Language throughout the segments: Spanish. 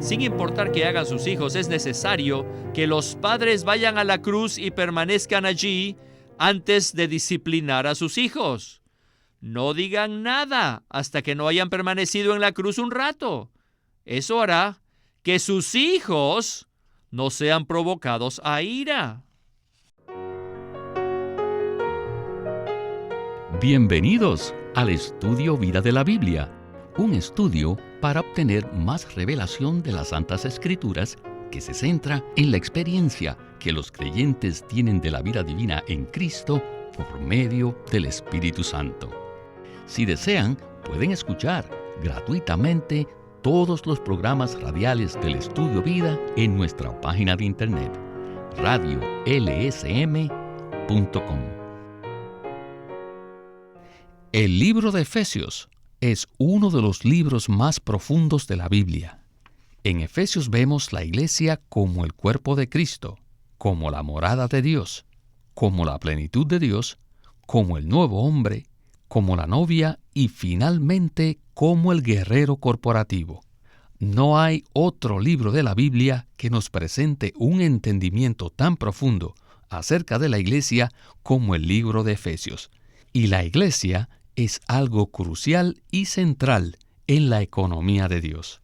Sin importar qué hagan sus hijos, es necesario que los padres vayan a la cruz y permanezcan allí antes de disciplinar a sus hijos. No digan nada hasta que no hayan permanecido en la cruz un rato. Eso hará que sus hijos no sean provocados a ira. Bienvenidos al Estudio Vida de la Biblia, un estudio para obtener más revelación de las Santas Escrituras que se centra en la experiencia que los creyentes tienen de la vida divina en Cristo por medio del Espíritu Santo. Si desean, pueden escuchar gratuitamente todos los programas radiales del Estudio Vida en nuestra página de internet, radiolsm.com. El libro de Efesios es uno de los libros más profundos de la Biblia. En Efesios vemos la iglesia como el cuerpo de Cristo, como la morada de Dios, como la plenitud de Dios, como el nuevo hombre, como la novia y finalmente como el guerrero corporativo. No hay otro libro de la Biblia que nos presente un entendimiento tan profundo acerca de la iglesia como el libro de Efesios. Y la iglesia es algo crucial y central en la economía de Dios.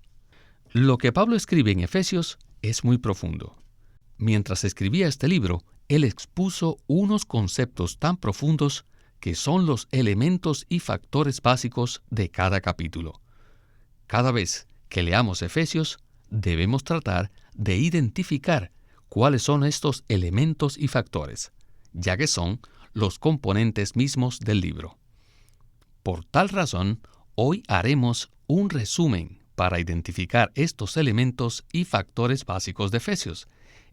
Lo que Pablo escribe en Efesios es muy profundo. Mientras escribía este libro, él expuso unos conceptos tan profundos que son los elementos y factores básicos de cada capítulo. Cada vez que leamos Efesios, debemos tratar de identificar cuáles son estos elementos y factores, ya que son los componentes mismos del libro. Por tal razón, hoy haremos un resumen para identificar estos elementos y factores básicos de Efesios.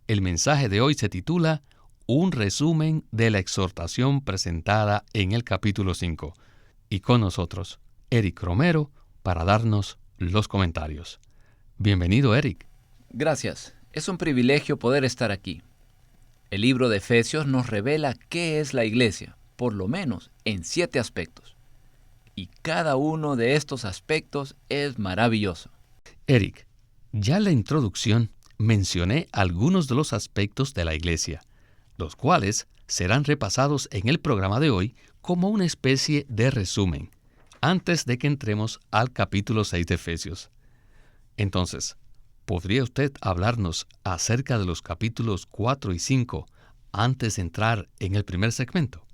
El mensaje de hoy se titula Un resumen de la exhortación presentada en el capítulo 5. Y con nosotros, Eric Romero, para darnos los comentarios. Bienvenido, Eric. Gracias. Es un privilegio poder estar aquí. El libro de Efesios nos revela qué es la iglesia, por lo menos en 7 aspectos. Y cada uno de estos aspectos es maravilloso. Eric, ya en la introducción mencioné algunos de los aspectos de la iglesia, los cuales serán repasados en el programa de hoy como una especie de resumen, antes de que entremos al capítulo 6 de Efesios. Entonces, ¿podría usted hablarnos acerca de los capítulos 4 y 5 antes de entrar en el primer segmento?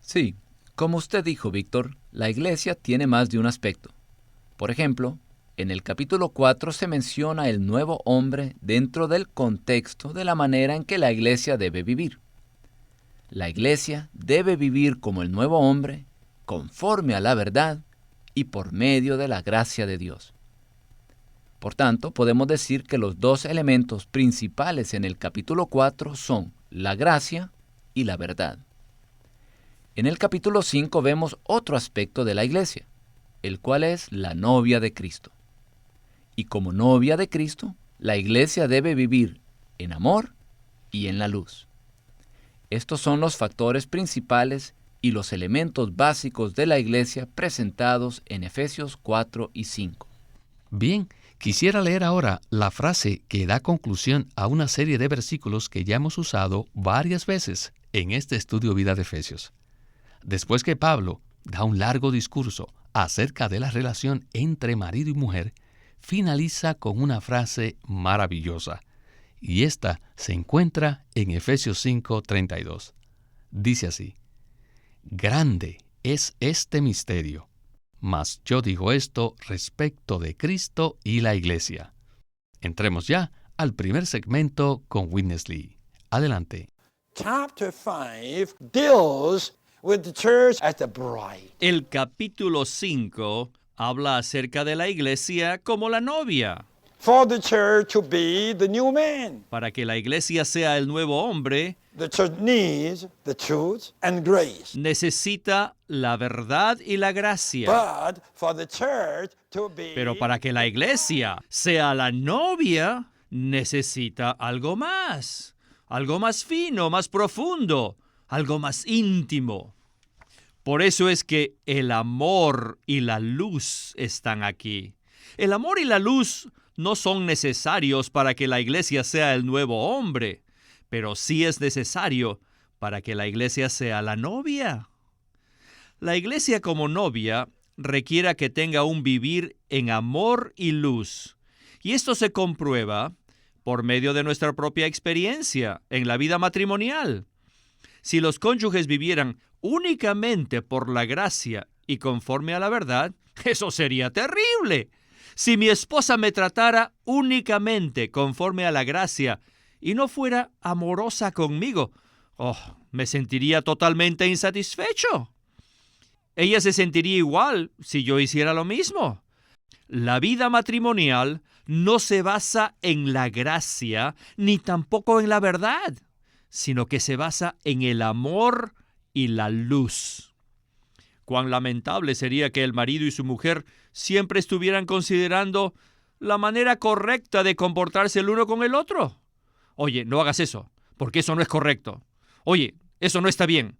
Sí, como usted dijo, Víctor, la iglesia tiene más de un aspecto. Por ejemplo, en el capítulo 4 se menciona el nuevo hombre dentro del contexto de la manera en que la iglesia debe vivir. La iglesia debe vivir como el nuevo hombre, conforme a la verdad y por medio de la gracia de Dios. Por tanto, podemos decir que los 2 elementos principales en el capítulo 4 son la gracia y la verdad. En el capítulo 5 vemos otro aspecto de la iglesia, el cual es la novia de Cristo. Y como novia de Cristo, la iglesia debe vivir en amor y en la luz. Estos son los factores principales y los elementos básicos de la iglesia presentados en Efesios 4 y 5. Bien, quisiera leer ahora la frase que da conclusión a una serie de versículos que ya hemos usado varias veces en este estudio Vida de Efesios. Después que Pablo da un largo discurso acerca de la relación entre marido y mujer, finaliza con una frase maravillosa, y esta se encuentra en Efesios 5:32. Dice así: Grande es este misterio, mas yo digo esto respecto de Cristo y la Iglesia. Entremos ya al primer segmento con Witness Lee. Adelante. Chapter 5 deals with the church as the bride. El capítulo 5 habla acerca de la iglesia como la novia. For the church to be the new man. Para que la iglesia sea el nuevo hombre, The church needs the truth and grace. necesita la verdad y la gracia. But for the church to be Pero para que la iglesia sea la novia, necesita algo más fino, más profundo, algo más íntimo. Por eso es que el amor y la luz están aquí. El amor y la luz no son necesarios para que la iglesia sea el nuevo hombre, pero sí es necesario para que la iglesia sea la novia. La iglesia como novia requiere que tenga un vivir en amor y luz, y esto se comprueba por medio de nuestra propia experiencia en la vida matrimonial. Si los cónyuges vivieran únicamente por la gracia y conforme a la verdad, eso sería terrible. Si mi esposa me tratara únicamente conforme a la gracia y no fuera amorosa conmigo, me sentiría totalmente insatisfecho. Ella se sentiría igual si yo hiciera lo mismo. La vida matrimonial no se basa en la gracia ni tampoco en la verdad, sino que se basa en el amor y la luz. Cuán lamentable sería que el marido y su mujer siempre estuvieran considerando la manera correcta de comportarse el uno con el otro. Oye, no hagas eso, porque eso no es correcto. Oye, eso no está bien.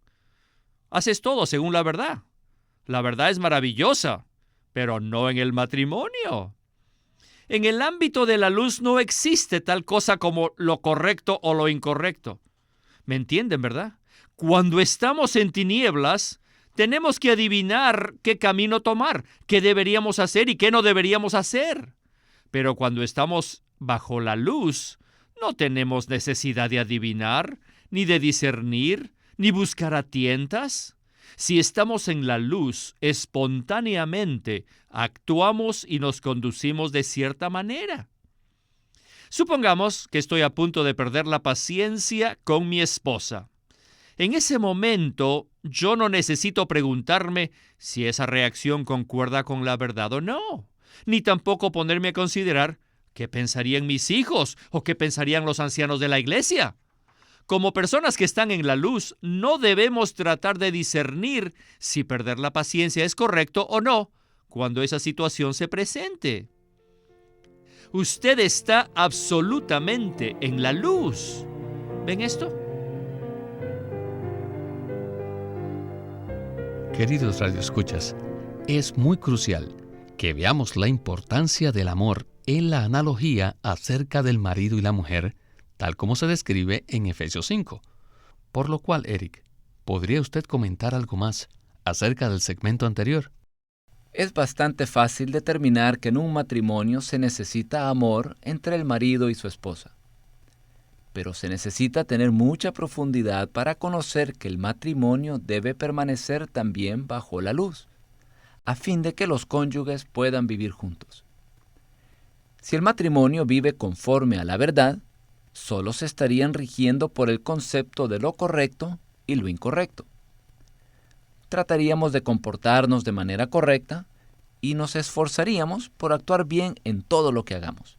Haces todo según la verdad. La verdad es maravillosa, pero no en el matrimonio. En el ámbito de la luz no existe tal cosa como lo correcto o lo incorrecto. ¿Me entienden, verdad? Cuando estamos en tinieblas, tenemos que adivinar qué camino tomar, qué deberíamos hacer y qué no deberíamos hacer. Pero cuando estamos bajo la luz, no tenemos necesidad de adivinar, ni de discernir, ni buscar a tientas. Si estamos en la luz, espontáneamente actuamos y nos conducimos de cierta manera. Supongamos que estoy a punto de perder la paciencia con mi esposa. En ese momento, yo no necesito preguntarme si esa reacción concuerda con la verdad o no, ni tampoco ponerme a considerar qué pensarían mis hijos o qué pensarían los ancianos de la iglesia. Como personas que están en la luz, no debemos tratar de discernir si perder la paciencia es correcto o no cuando esa situación se presente. Usted está absolutamente en la luz. ¿Ven esto? Queridos radioescuchas, es muy crucial que veamos la importancia del amor en la analogía acerca del marido y la mujer, tal como se describe en Efesios 5. Por lo cual, Eric, ¿podría usted comentar algo más acerca del segmento anterior? Es bastante fácil determinar que en un matrimonio se necesita amor entre el marido y su esposa. Pero se necesita tener mucha profundidad para conocer que el matrimonio debe permanecer también bajo la luz, a fin de que los cónyuges puedan vivir juntos. Si el matrimonio vive conforme a la verdad, solo se estarían rigiendo por el concepto de lo correcto y lo incorrecto. Trataríamos de comportarnos de manera correcta y nos esforzaríamos por actuar bien en todo lo que hagamos.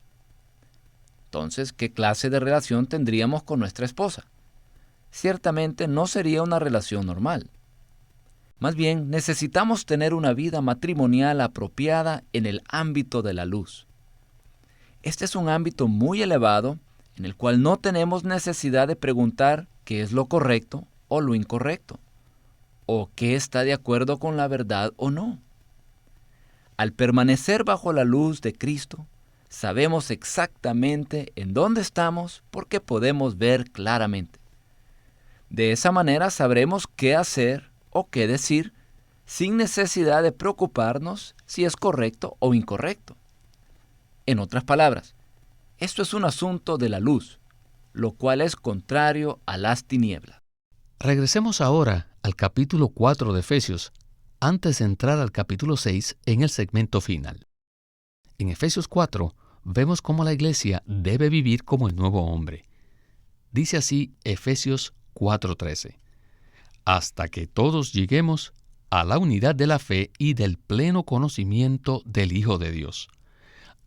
Entonces, ¿qué clase de relación tendríamos con nuestra esposa? Ciertamente no sería una relación normal. Más bien, necesitamos tener una vida matrimonial apropiada en el ámbito de la luz. Este es un ámbito muy elevado en el cual no tenemos necesidad de preguntar qué es lo correcto o lo incorrecto, o qué está de acuerdo con la verdad o no. Al permanecer bajo la luz de Cristo, sabemos exactamente en dónde estamos porque podemos ver claramente. De esa manera sabremos qué hacer o qué decir sin necesidad de preocuparnos si es correcto o incorrecto. En otras palabras, esto es un asunto de la luz, lo cual es contrario a las tinieblas. Regresemos ahora al capítulo 4 de Efesios, antes de entrar al capítulo 6 en el segmento final. En Efesios 4 vemos cómo la iglesia debe vivir como el nuevo hombre. Dice así Efesios 4:13: hasta que todos lleguemos a la unidad de la fe y del pleno conocimiento del Hijo de Dios,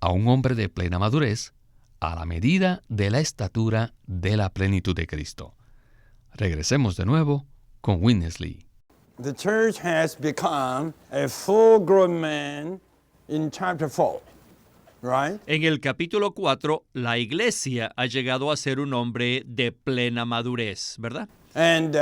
a un hombre de plena madurez, a la medida de la estatura de la plenitud de Cristo. Regresemos de nuevo con Witness Lee. The church has become a full-grown man in chapter 4, right? En el capítulo 4, la iglesia ha llegado a ser un hombre de plena madurez, ¿verdad? And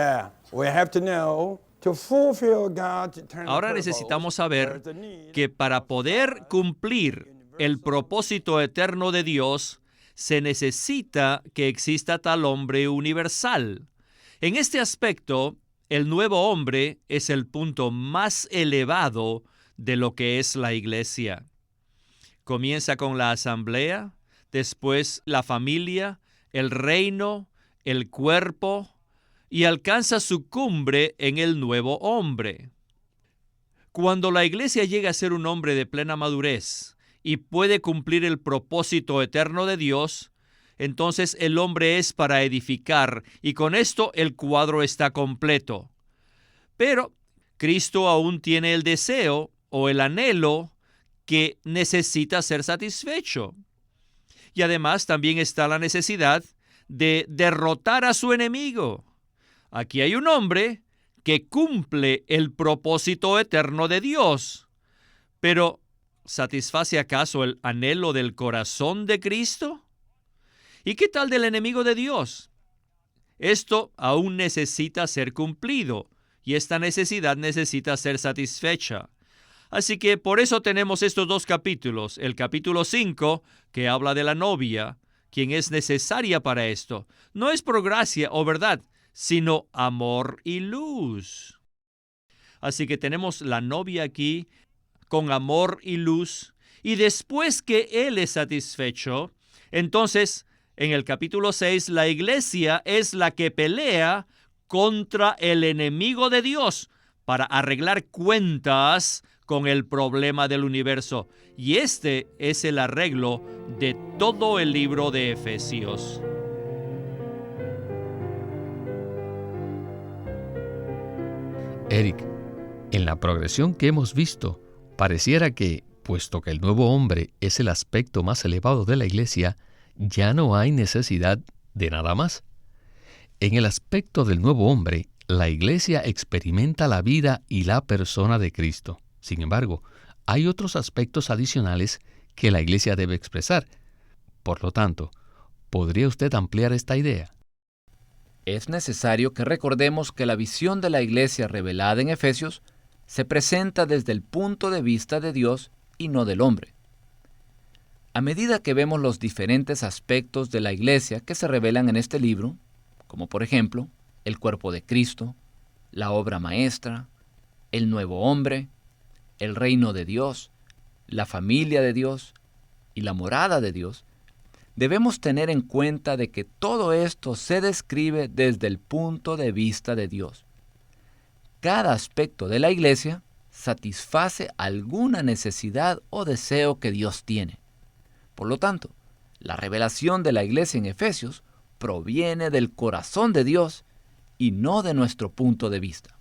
we have to know to fulfill God's eternal Ahora purpose, necesitamos saber there's a need que para poder cumplir el propósito eterno de Dios, se necesita que exista tal hombre universal. En este aspecto, el nuevo hombre es el punto más elevado de lo que es la iglesia. Comienza con la asamblea, después la familia, el reino, el cuerpo, y alcanza su cumbre en el nuevo hombre. Cuando la iglesia llega a ser un hombre de plena madurez y puede cumplir el propósito eterno de Dios, entonces el hombre es para edificar, y con esto el cuadro está completo. Pero Cristo aún tiene el deseo o el anhelo que necesita ser satisfecho. Y además también está la necesidad de derrotar a su enemigo. Aquí hay un hombre que cumple el propósito eterno de Dios. Pero, ¿satisface acaso el anhelo del corazón de Cristo? ¿Y qué tal del enemigo de Dios? Esto aún necesita ser cumplido, y esta necesidad necesita ser satisfecha. Así que por eso tenemos estos dos capítulos. El capítulo 5, que habla de la novia, quien es necesaria para esto. No es por gracia o verdad, sino amor y luz. Así que tenemos la novia aquí con amor y luz, y después que él es satisfecho, entonces en el capítulo 6 la iglesia es la que pelea contra el enemigo de Dios para arreglar cuentas con el problema del universo. Y este es el arreglo de todo el libro de Efesios. Eric, en la progresión que hemos visto, pareciera que, puesto que el nuevo hombre es el aspecto más elevado de la iglesia, ya no hay necesidad de nada más. En el aspecto del nuevo hombre, la iglesia experimenta la vida y la persona de Cristo. Sin embargo, hay otros aspectos adicionales que la iglesia debe expresar. Por lo tanto, ¿podría usted ampliar esta idea? Es necesario que recordemos que la visión de la iglesia revelada en Efesios se presenta desde el punto de vista de Dios y no del hombre. A medida que vemos los diferentes aspectos de la iglesia que se revelan en este libro, como por ejemplo, el cuerpo de Cristo, la obra maestra, el nuevo hombre, el reino de Dios, la familia de Dios y la morada de Dios, debemos tener en cuenta de que todo esto se describe desde el punto de vista de Dios. Cada aspecto de la iglesia satisface alguna necesidad o deseo que Dios tiene. Por lo tanto, la revelación de la iglesia en Efesios proviene del corazón de Dios y no de nuestro punto de vista.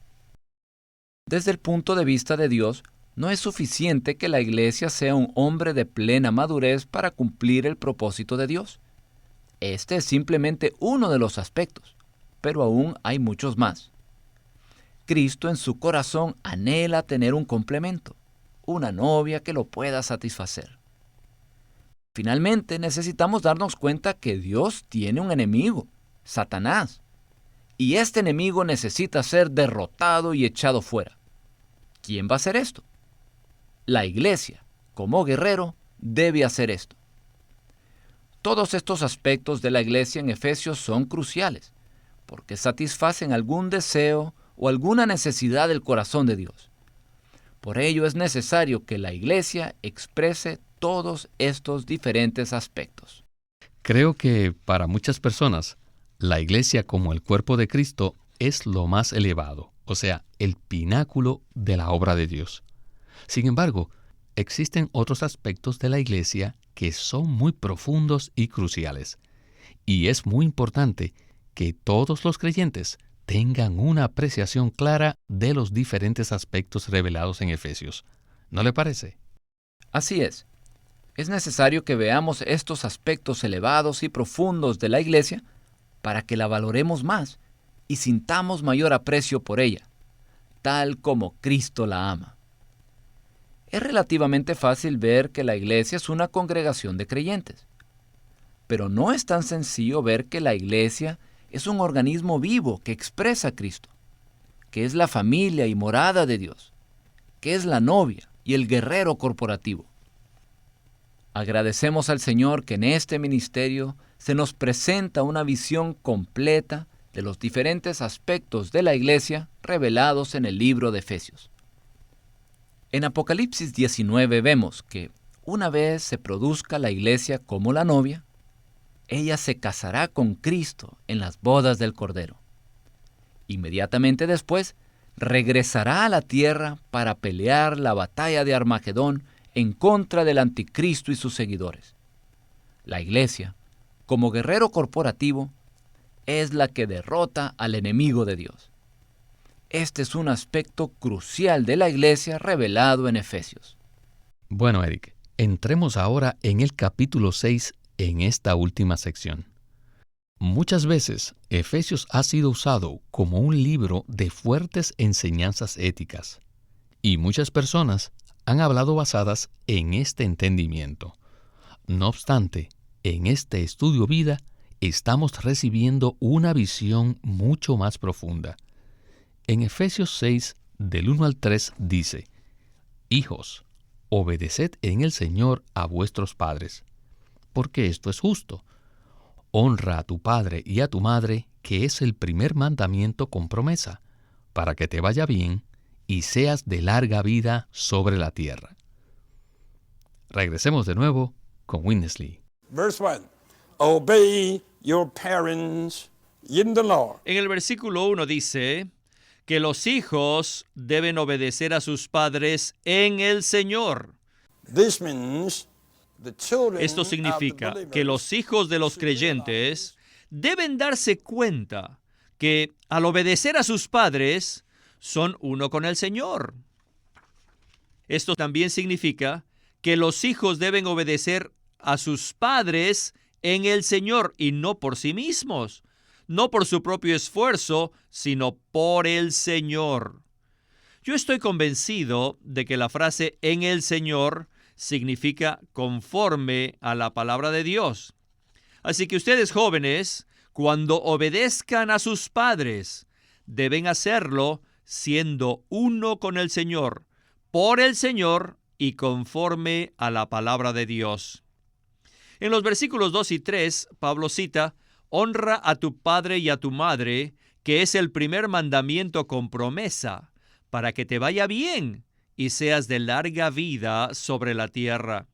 Desde el punto de vista de Dios, no es suficiente que la iglesia sea un hombre de plena madurez para cumplir el propósito de Dios. Este es simplemente uno de los aspectos, pero aún hay muchos más. Cristo en su corazón anhela tener un complemento, una novia que lo pueda satisfacer. Finalmente, necesitamos darnos cuenta que Dios tiene un enemigo, Satanás, y este enemigo necesita ser derrotado y echado fuera. ¿Quién va a hacer esto? La iglesia, como guerrero, debe hacer esto. Todos estos aspectos de la iglesia en Efesios son cruciales, porque satisfacen algún deseo o alguna necesidad del corazón de Dios. Por ello es necesario que la iglesia exprese todos estos diferentes aspectos. Creo que para muchas personas, la iglesia como el cuerpo de Cristo es lo más elevado, o sea, el pináculo de la obra de Dios. Sin embargo, existen otros aspectos de la iglesia que son muy profundos y cruciales. Y es muy importante que todos los creyentes tengan una apreciación clara de los diferentes aspectos revelados en Efesios. ¿No le parece? Así es. Es necesario que veamos estos aspectos elevados y profundos de la iglesia para que la valoremos más y sintamos mayor aprecio por ella, tal como Cristo la ama. Es relativamente fácil ver que la iglesia es una congregación de creyentes, pero no es tan sencillo ver que la iglesia es un organismo vivo que expresa a Cristo, que es la familia y morada de Dios, que es la novia y el guerrero corporativo. Agradecemos al Señor que en este ministerio se nos presenta una visión completa de los diferentes aspectos de la iglesia revelados en el libro de Efesios. En Apocalipsis 19 vemos que una vez se produzca la iglesia como la novia, ella se casará con Cristo en las bodas del Cordero. Inmediatamente después, regresará a la tierra para pelear la batalla de Armagedón en contra del anticristo y sus seguidores. La iglesia, como guerrero corporativo, es la que derrota al enemigo de Dios. Este es un aspecto crucial de la iglesia revelado en Efesios. Bueno, Eric, entremos ahora en el capítulo 6 en esta última sección. Muchas veces, Efesios ha sido usado como un libro de fuertes enseñanzas éticas, y muchas personas han hablado basadas en este entendimiento. No obstante, en este estudio vida, estamos recibiendo una visión mucho más profunda. En Efesios 6, del 1 al 3, dice: Hijos, obedeced en el Señor a vuestros padres, porque esto es justo. Honra a tu padre y a tu madre, que es el primer mandamiento con promesa, para que te vaya bien y seas de larga vida sobre la tierra. Regresemos de nuevo con Witness Lee. Verse 1. Obey your parents in the Lord. En el versículo 1 dice que los hijos deben obedecer a sus padres en el Señor. This means the children Esto of the significa believers que los hijos de los creyentes deben darse cuenta que al obedecer a sus padres son uno con el Señor. Esto también significa que los hijos deben obedecer a sus padres en el Señor y no por sí mismos, no por su propio esfuerzo, sino por el Señor. Yo estoy convencido de que la frase "en el Señor" significa conforme a la palabra de Dios. Así que ustedes jóvenes, cuando obedezcan a sus padres, deben hacerlo siendo uno con el Señor, por el Señor y conforme a la palabra de Dios. En los versículos 2 y 3, Pablo cita: honra a tu padre y a tu madre, que es el primer mandamiento con promesa, para que te vaya bien y seas de larga vida sobre la tierra.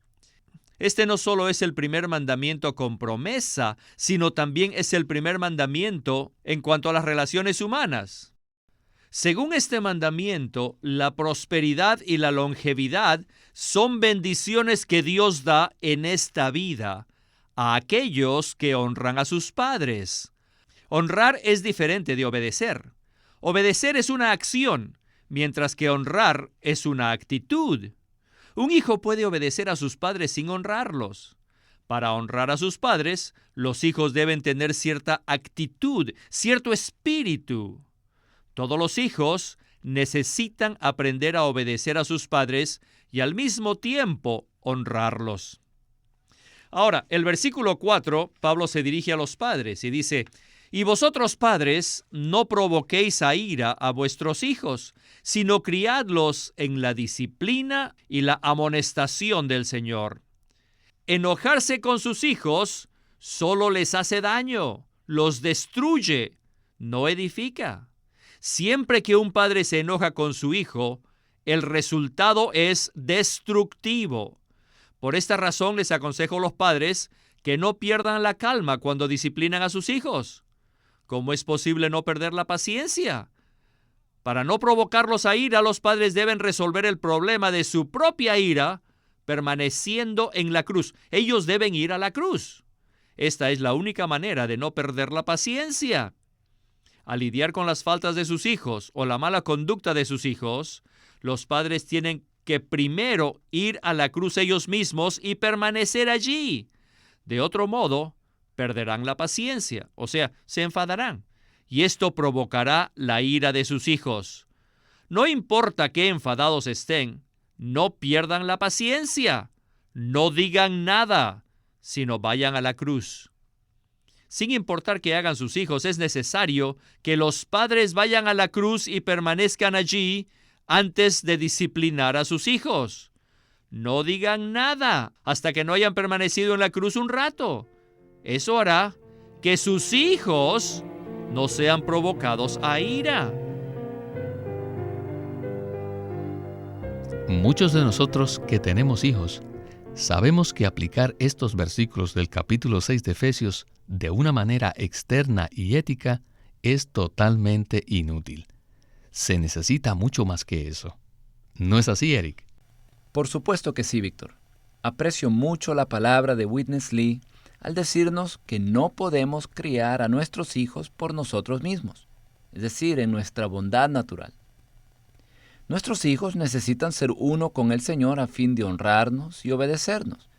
Este no solo es el primer mandamiento con promesa, sino también es el primer mandamiento en cuanto a las relaciones humanas. Según este mandamiento, la prosperidad y la longevidad son bendiciones que Dios da en esta vida a aquellos que honran a sus padres. Honrar es diferente de obedecer. Obedecer es una acción, mientras que honrar es una actitud. Un hijo puede obedecer a sus padres sin honrarlos. Para honrar a sus padres, los hijos deben tener cierta actitud, cierto espíritu. Todos los hijos necesitan aprender a obedecer a sus padres y al mismo tiempo honrarlos. Ahora, el versículo 4, Pablo se dirige a los padres y dice: y vosotros padres, no provoquéis a ira a vuestros hijos, sino criadlos en la disciplina y la amonestación del Señor. Enojarse con sus hijos solo les hace daño, los destruye, no edifica. Siempre que un padre se enoja con su hijo, el resultado es destructivo. Por esta razón les aconsejo a los padres que no pierdan la calma cuando disciplinan a sus hijos. ¿Cómo es posible no perder la paciencia? Para no provocarlos a ira, los padres deben resolver el problema de su propia ira permaneciendo en la cruz. Ellos deben ir a la cruz. Esta es la única manera de no perder la paciencia. Al lidiar con las faltas de sus hijos o la mala conducta de sus hijos, los padres tienen que primero ir a la cruz ellos mismos y permanecer allí. De otro modo, perderán la paciencia, o sea, se enfadarán, y esto provocará la ira de sus hijos. No importa qué enfadados estén, no pierdan la paciencia, no digan nada, sino vayan a la cruz. Sin importar qué hagan sus hijos, es necesario que los padres vayan a la cruz y permanezcan allí antes de disciplinar a sus hijos. No digan nada hasta que no hayan permanecido en la cruz un rato. Eso hará que sus hijos no sean provocados a ira. Muchos de nosotros que tenemos hijos sabemos que aplicar estos versículos del capítulo 6 de Efesios de una manera externa y ética es totalmente inútil. Se necesita mucho más que eso. ¿No es así, Eric? Por supuesto que sí, Víctor. Aprecio mucho la palabra de Witness Lee al decirnos que no podemos criar a nuestros hijos por nosotros mismos, es decir, en nuestra bondad natural. Nuestros hijos necesitan ser uno con el Señor a fin de honrarnos y obedecernos.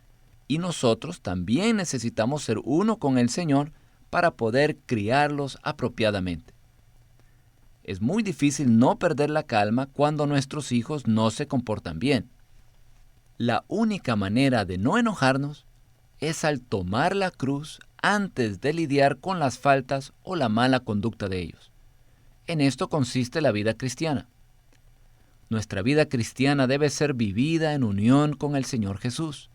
Y nosotros también necesitamos ser uno con el Señor para poder criarlos apropiadamente. Es muy difícil no perder la calma cuando nuestros hijos no se comportan bien. La única manera de no enojarnos es al tomar la cruz antes de lidiar con las faltas o la mala conducta de ellos. En esto consiste la vida cristiana. Nuestra vida cristiana debe ser vivida en unión con el Señor Jesús,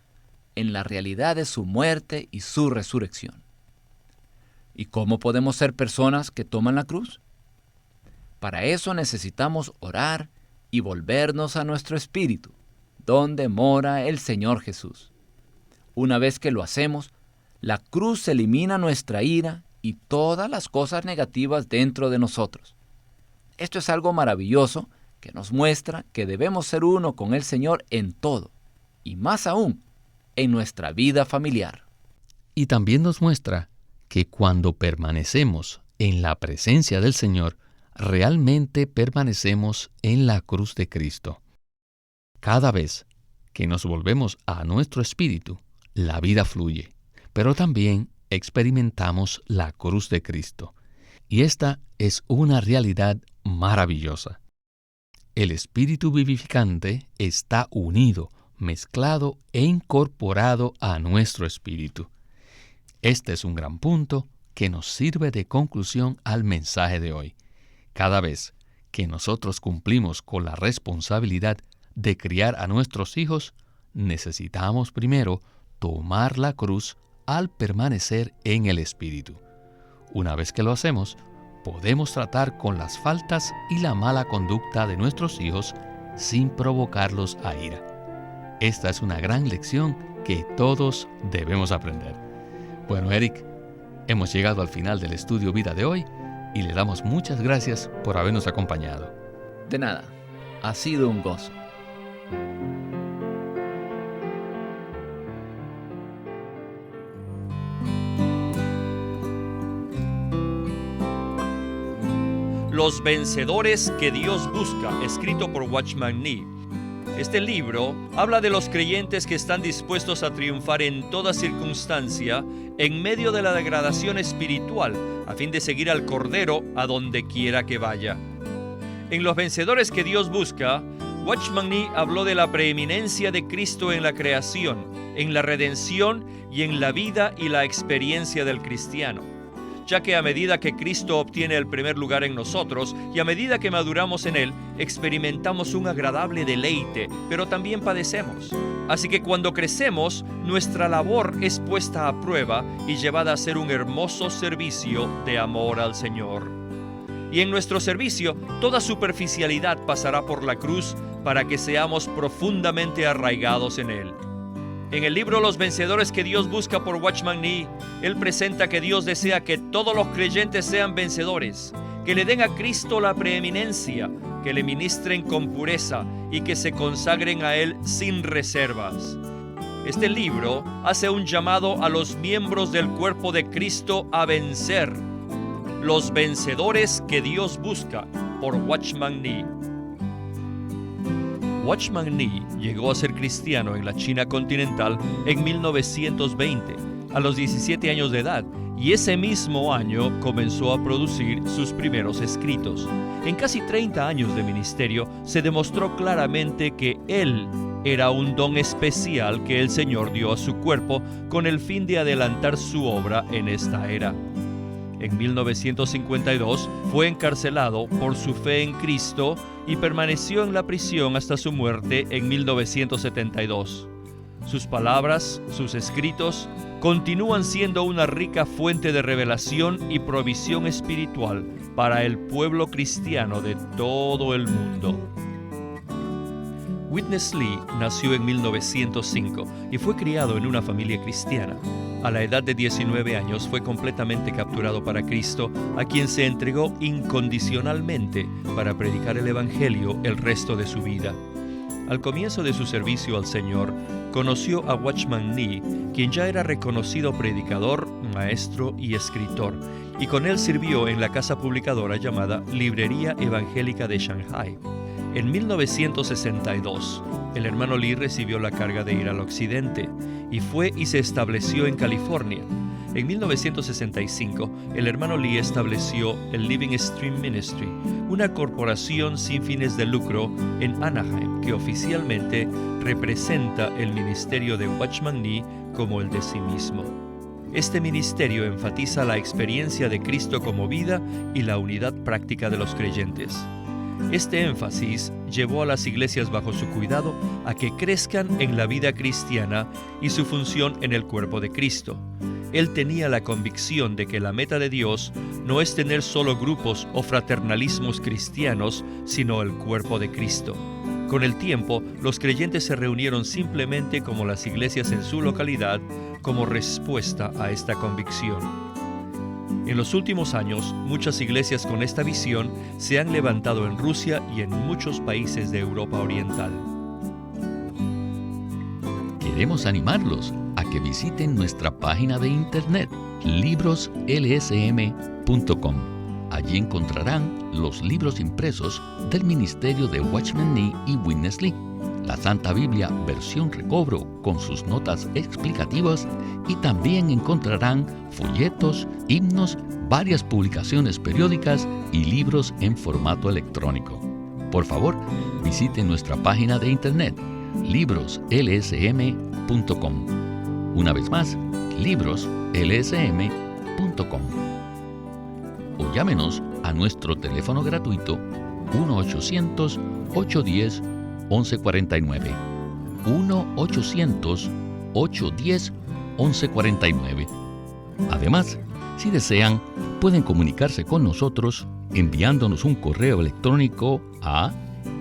en la realidad de su muerte y su resurrección. ¿Y cómo podemos ser personas que toman la cruz? Para eso necesitamos orar y volvernos a nuestro espíritu, donde mora el Señor Jesús. Una vez que lo hacemos, la cruz elimina nuestra ira y todas las cosas negativas dentro de nosotros. Esto es algo maravilloso que nos muestra que debemos ser uno con el Señor en todo, y más aún, en nuestra vida familiar. Y también nos muestra que cuando permanecemos en la presencia del Señor, realmente permanecemos en la cruz de Cristo. Cada vez que nos volvemos a nuestro espíritu, la vida fluye, pero también experimentamos la cruz de Cristo. Y esta es una realidad maravillosa. El espíritu vivificante está unido, mezclado e incorporado a nuestro espíritu. Este es un gran punto que nos sirve de conclusión al mensaje de hoy. Cada vez que nosotros cumplimos con la responsabilidad de criar a nuestros hijos, necesitamos primero tomar la cruz al permanecer en el Espíritu. Una vez que lo hacemos, podemos tratar con las faltas y la mala conducta de nuestros hijos sin provocarlos a ira. Esta es una gran lección que todos debemos aprender. Bueno, Eric, hemos llegado al final del estudio Vida de hoy y le damos muchas gracias por habernos acompañado. De nada, ha sido un gozo. Los vencedores que Dios busca, escrito por Watchman Nee. Este libro habla de los creyentes que están dispuestos a triunfar en toda circunstancia en medio de la degradación espiritual, a fin de seguir al Cordero a donde quiera que vaya. En Los vencedores que Dios busca, Watchman Nee habló de la preeminencia de Cristo en la creación, en la redención y en la vida y la experiencia del cristiano, ya que a medida que Cristo obtiene el primer lugar en nosotros y a medida que maduramos en Él, experimentamos un agradable deleite, pero también padecemos. Así que cuando crecemos, nuestra labor es puesta a prueba y llevada a ser un hermoso servicio de amor al Señor. Y en nuestro servicio, toda superficialidad pasará por la cruz para que seamos profundamente arraigados en Él. En el libro Los vencedores que Dios busca por Watchman Nee, él presenta que Dios desea que todos los creyentes sean vencedores, que le den a Cristo la preeminencia, que le ministren con pureza y que se consagren a Él sin reservas. Este libro hace un llamado a los miembros del cuerpo de Cristo a vencer. Los vencedores que Dios busca por Watchman Nee. Watchman Nee llegó a ser cristiano en la China continental en 1920, a los 17 años de edad, y ese mismo año comenzó a producir sus primeros escritos. En casi 30 años de ministerio se demostró claramente que él era un don especial que el Señor dio a su cuerpo con el fin de adelantar su obra en esta era. En 1952 fue encarcelado por su fe en Cristo y permaneció en la prisión hasta su muerte en 1972. Sus palabras, sus escritos, continúan siendo una rica fuente de revelación y provisión espiritual para el pueblo cristiano de todo el mundo. Witness Lee nació en 1905 y fue criado en una familia cristiana. A la edad de 19 años fue completamente capturado para Cristo, a quien se entregó incondicionalmente para predicar el Evangelio el resto de su vida. Al comienzo de su servicio al Señor, conoció a Watchman Nee, quien ya era reconocido predicador, maestro y escritor, y con él sirvió en la casa publicadora llamada Librería Evangélica de Shanghai. En 1962, el hermano Lee recibió la carga de ir al occidente y fue y se estableció en California. En 1965, el hermano Lee estableció el Living Stream Ministry, una corporación sin fines de lucro en Anaheim que oficialmente representa el ministerio de Watchman Nee como el de sí mismo. Este ministerio enfatiza la experiencia de Cristo como vida y la unidad práctica de los creyentes. Este énfasis llevó a las iglesias bajo su cuidado a que crezcan en la vida cristiana y su función en el cuerpo de Cristo. Él tenía la convicción de que la meta de Dios no es tener solo grupos o fraternalismos cristianos, sino el cuerpo de Cristo. Con el tiempo, los creyentes se reunieron simplemente como las iglesias en su localidad, como respuesta a esta convicción. En los últimos años, muchas iglesias con esta visión se han levantado en Rusia y en muchos países de Europa Oriental. Queremos animarlos a que visiten nuestra página de internet, libroslsm.com. Allí encontrarán los libros impresos del ministerio de Watchman Nee y Witness Lee, la Santa Biblia versión recobro con sus notas explicativas, y también encontrarán folletos, himnos, varias publicaciones periódicas y libros en formato electrónico. Por favor, visite nuestra página de internet, libroslsm.com. Una vez más, libroslsm.com. O llámenos a nuestro teléfono gratuito 1-800-810-1149. 1-800-810-1149. Además, si desean, pueden comunicarse con nosotros enviándonos un correo electrónico a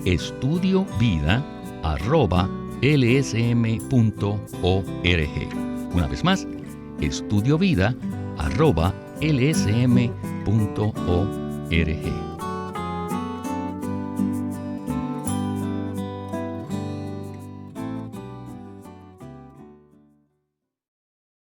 estudiovida@lsm.org. Una vez más, estudiovida@lsm.org.